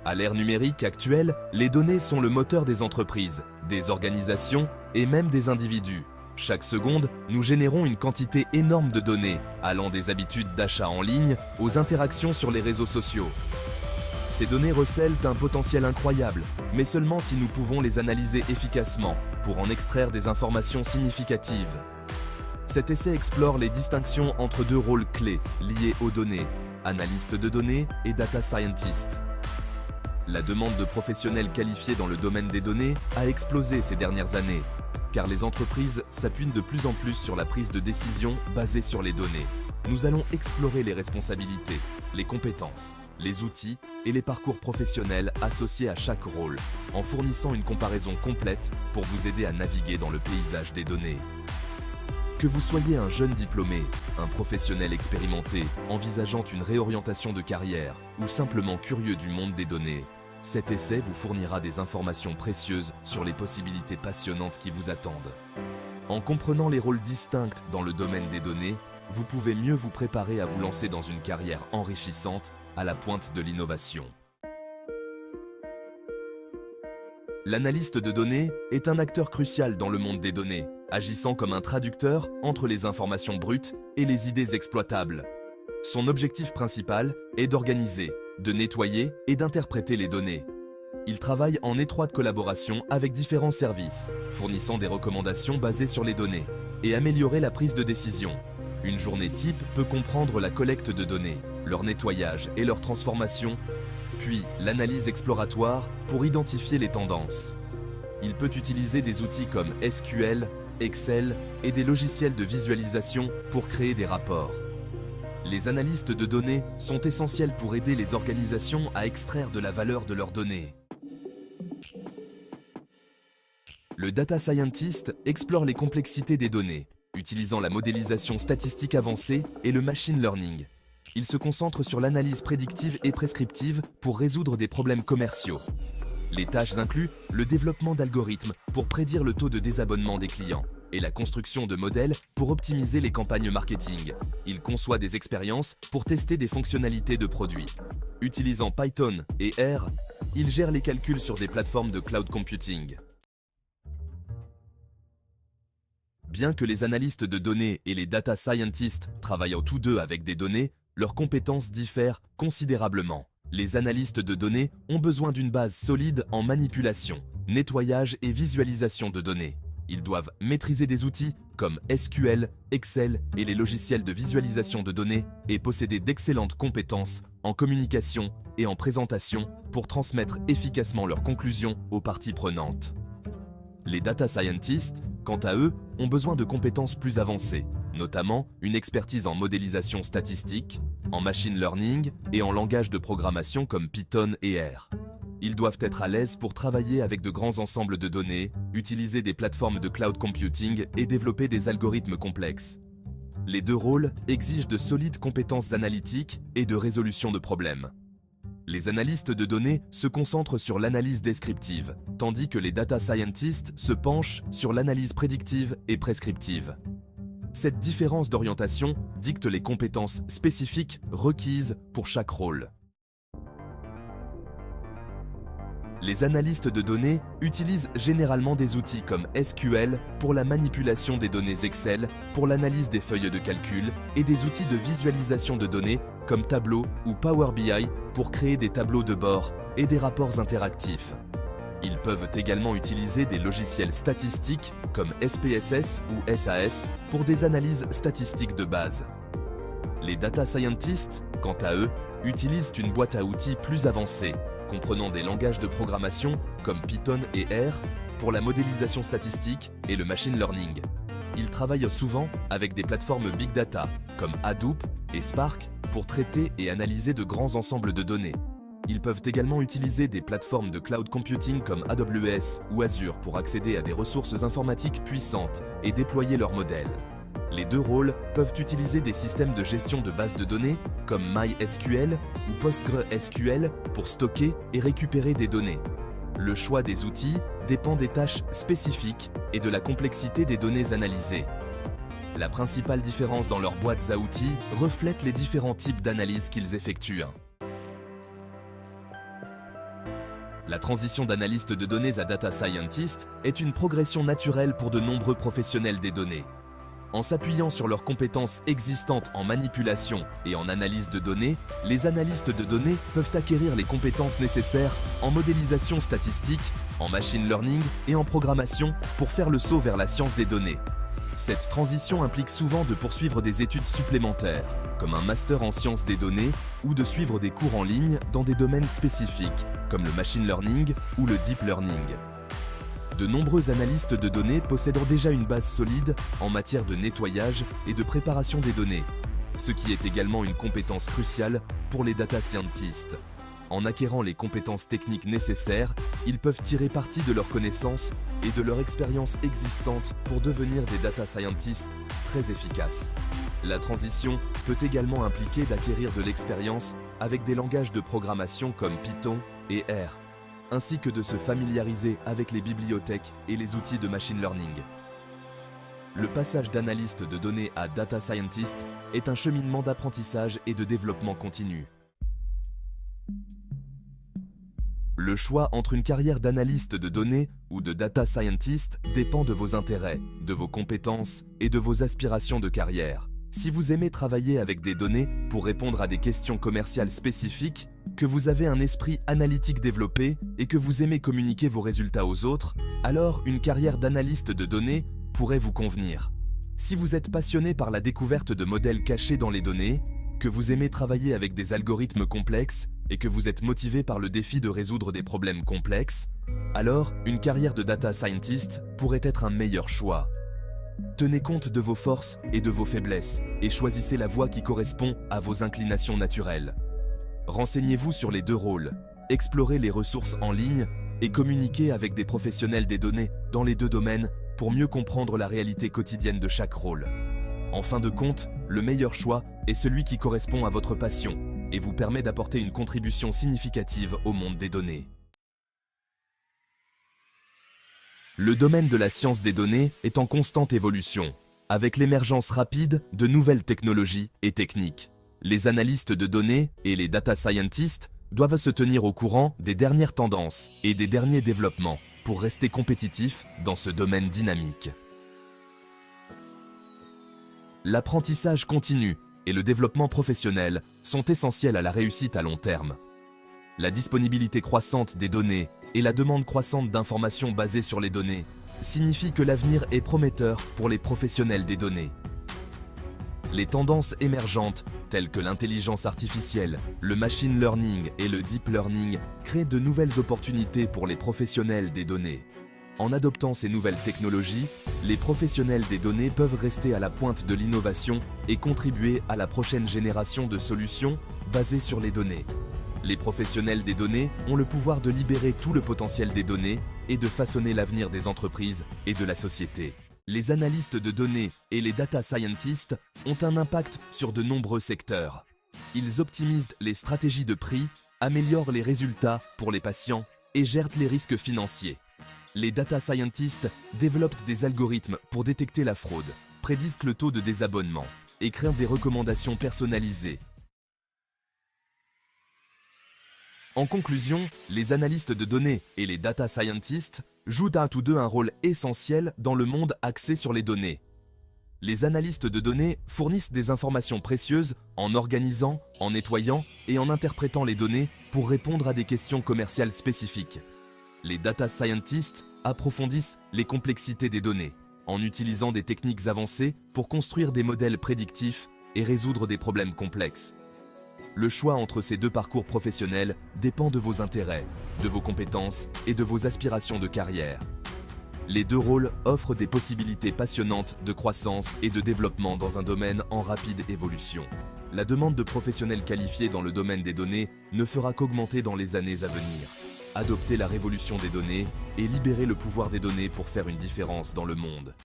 À l'ère numérique actuelle, les données sont le moteur des entreprises, des organisations et même des individus. Chaque seconde, nous générons une quantité énorme de données, allant des habitudes d'achat en ligne aux interactions sur les réseaux sociaux. Ces données recèlent un potentiel incroyable, mais seulement si nous pouvons les analyser efficacement pour en extraire des informations significatives. Cet essai explore les distinctions entre deux rôles clés liés aux données, analyste de données et data scientist. La demande de professionnels qualifiés dans le domaine des données a explosé ces dernières années, car les entreprises s'appuient de plus en plus sur la prise de décision basée sur les données. Nous allons explorer les responsabilités, les compétences, les outils et les parcours professionnels associés à chaque rôle, en fournissant une comparaison complète pour vous aider à naviguer dans le paysage des données. Que vous soyez un jeune diplômé, un professionnel expérimenté, envisageant une réorientation de carrière ou simplement curieux du monde des données, cet essai vous fournira des informations précieuses sur les possibilités passionnantes qui vous attendent. En comprenant les rôles distincts dans le domaine des données, vous pouvez mieux vous préparer à vous lancer dans une carrière enrichissante à la pointe de l'innovation. L'analyste de données est un acteur crucial dans le monde des données, agissant comme un traducteur entre les informations brutes et les idées exploitables. Son objectif principal est d'organiser, de nettoyer et d'interpréter les données. Il travaille en étroite collaboration avec différents services, fournissant des recommandations basées sur les données, et améliorer la prise de décision. Une journée type peut comprendre la collecte de données, leur nettoyage et leur transformation, puis l'analyse exploratoire pour identifier les tendances. Il peut utiliser des outils comme SQL, Excel et des logiciels de visualisation pour créer des rapports. Les analystes de données sont essentiels pour aider les organisations à extraire de la valeur de leurs données. Le data scientist explore les complexités des données, utilisant la modélisation statistique avancée et le machine learning. Il se concentre sur l'analyse prédictive et prescriptive pour résoudre des problèmes commerciaux. Les tâches incluent le développement d'algorithmes pour prédire le taux de désabonnement des clients et la construction de modèles pour optimiser les campagnes marketing. Il conçoit des expériences pour tester des fonctionnalités de produits. Utilisant Python et R, il gère les calculs sur des plateformes de cloud computing. Bien que les analystes de données et les data scientists travaillent tous deux avec des données, leurs compétences diffèrent considérablement. Les analystes de données ont besoin d'une base solide en manipulation, nettoyage et visualisation de données. Ils doivent maîtriser des outils comme SQL, Excel et les logiciels de visualisation de données et posséder d'excellentes compétences en communication et en présentation pour transmettre efficacement leurs conclusions aux parties prenantes. Les data scientists, quant à eux, ont besoin de compétences plus avancées, notamment une expertise en modélisation statistique, en machine learning et en langage de programmation comme Python et R. Ils doivent être à l'aise pour travailler avec de grands ensembles de données, utiliser des plateformes de cloud computing et développer des algorithmes complexes. Les deux rôles exigent de solides compétences analytiques et de résolution de problèmes. Les analystes de données se concentrent sur l'analyse descriptive, tandis que les data scientists se penchent sur l'analyse prédictive et prescriptive. Cette différence d'orientation dicte les compétences spécifiques requises pour chaque rôle. Les analystes de données utilisent généralement des outils comme SQL pour la manipulation des données Excel, pour l'analyse des feuilles de calcul et des outils de visualisation de données comme Tableau ou Power BI pour créer des tableaux de bord et des rapports interactifs. Ils peuvent également utiliser des logiciels statistiques comme SPSS ou SAS pour des analyses statistiques de base. Les data scientists, quant à eux, utilisent une boîte à outils plus avancée, comprenant des langages de programmation comme Python et R pour la modélisation statistique et le machine learning. Ils travaillent souvent avec des plateformes Big Data comme Hadoop et Spark pour traiter et analyser de grands ensembles de données. Ils peuvent également utiliser des plateformes de cloud computing comme AWS ou Azure pour accéder à des ressources informatiques puissantes et déployer leurs modèles. Les deux rôles peuvent utiliser des systèmes de gestion de bases de données comme MySQL ou PostgreSQL pour stocker et récupérer des données. Le choix des outils dépend des tâches spécifiques et de la complexité des données analysées. La principale différence dans leurs boîtes à outils reflète les différents types d'analyses qu'ils effectuent. La transition d'analyste de données à data scientist est une progression naturelle pour de nombreux professionnels des données. En s'appuyant sur leurs compétences existantes en manipulation et en analyse de données, les analystes de données peuvent acquérir les compétences nécessaires en modélisation statistique, en machine learning et en programmation pour faire le saut vers la science des données. Cette transition implique souvent de poursuivre des études supplémentaires, comme un master en sciences des données ou de suivre des cours en ligne dans des domaines spécifiques, comme le machine learning ou le deep learning. De nombreux analystes de données possédent déjà une base solide en matière de nettoyage et de préparation des données, ce qui est également une compétence cruciale pour les data scientists. En acquérant les compétences techniques nécessaires, ils peuvent tirer parti de leurs connaissances et de leur expérience existante pour devenir des data scientists très efficaces. La transition peut également impliquer d'acquérir de l'expérience avec des langages de programmation comme Python et R, ainsi que de se familiariser avec les bibliothèques et les outils de machine learning. Le passage d'analyste de données à data scientist est un cheminement d'apprentissage et de développement continu. Le choix entre une carrière d'analyste de données ou de data scientist dépend de vos intérêts, de vos compétences et de vos aspirations de carrière. Si vous aimez travailler avec des données pour répondre à des questions commerciales spécifiques, que vous avez un esprit analytique développé et que vous aimez communiquer vos résultats aux autres, alors une carrière d'analyste de données pourrait vous convenir. Si vous êtes passionné par la découverte de modèles cachés dans les données, que vous aimez travailler avec des algorithmes complexes et que vous êtes motivé par le défi de résoudre des problèmes complexes, alors une carrière de data scientist pourrait être un meilleur choix. Tenez compte de vos forces et de vos faiblesses et choisissez la voie qui correspond à vos inclinations naturelles. Renseignez-vous sur les deux rôles, explorez les ressources en ligne et communiquez avec des professionnels des données dans les deux domaines pour mieux comprendre la réalité quotidienne de chaque rôle. En fin de compte, le meilleur choix est celui qui correspond à votre passion et vous permet d'apporter une contribution significative au monde des données. Le domaine de la science des données est en constante évolution, avec l'émergence rapide de nouvelles technologies et techniques. Les analystes de données et les data scientists doivent se tenir au courant des dernières tendances et des derniers développements pour rester compétitifs dans ce domaine dynamique. L'apprentissage continu et le développement professionnel sont essentiels à la réussite à long terme. La disponibilité croissante des données et la demande croissante d'informations basées sur les données signifient que l'avenir est prometteur pour les professionnels des données. Les tendances émergentes, telles que l'intelligence artificielle, le machine learning et le deep learning, créent de nouvelles opportunités pour les professionnels des données. En adoptant ces nouvelles technologies, les professionnels des données peuvent rester à la pointe de l'innovation et contribuer à la prochaine génération de solutions basées sur les données. Les professionnels des données ont le pouvoir de libérer tout le potentiel des données et de façonner l'avenir des entreprises et de la société. Les analystes de données et les data scientists ont un impact sur de nombreux secteurs. Ils optimisent les stratégies de prix, améliorent les résultats pour les patients et gèrent les risques financiers. Les data scientists développent des algorithmes pour détecter la fraude, prédisent le taux de désabonnement et créent des recommandations personnalisées. En conclusion, les analystes de données et les data scientists jouent à tous deux un rôle essentiel dans le monde axé sur les données. Les analystes de données fournissent des informations précieuses en organisant, en nettoyant et en interprétant les données pour répondre à des questions commerciales spécifiques. Les data scientists approfondissent les complexités des données en utilisant des techniques avancées pour construire des modèles prédictifs et résoudre des problèmes complexes. Le choix entre ces deux parcours professionnels dépend de vos intérêts, de vos compétences et de vos aspirations de carrière. Les deux rôles offrent des possibilités passionnantes de croissance et de développement dans un domaine en rapide évolution. La demande de professionnels qualifiés dans le domaine des données ne fera qu'augmenter dans les années à venir. Adoptez la révolution des données et libérez le pouvoir des données pour faire une différence dans le monde.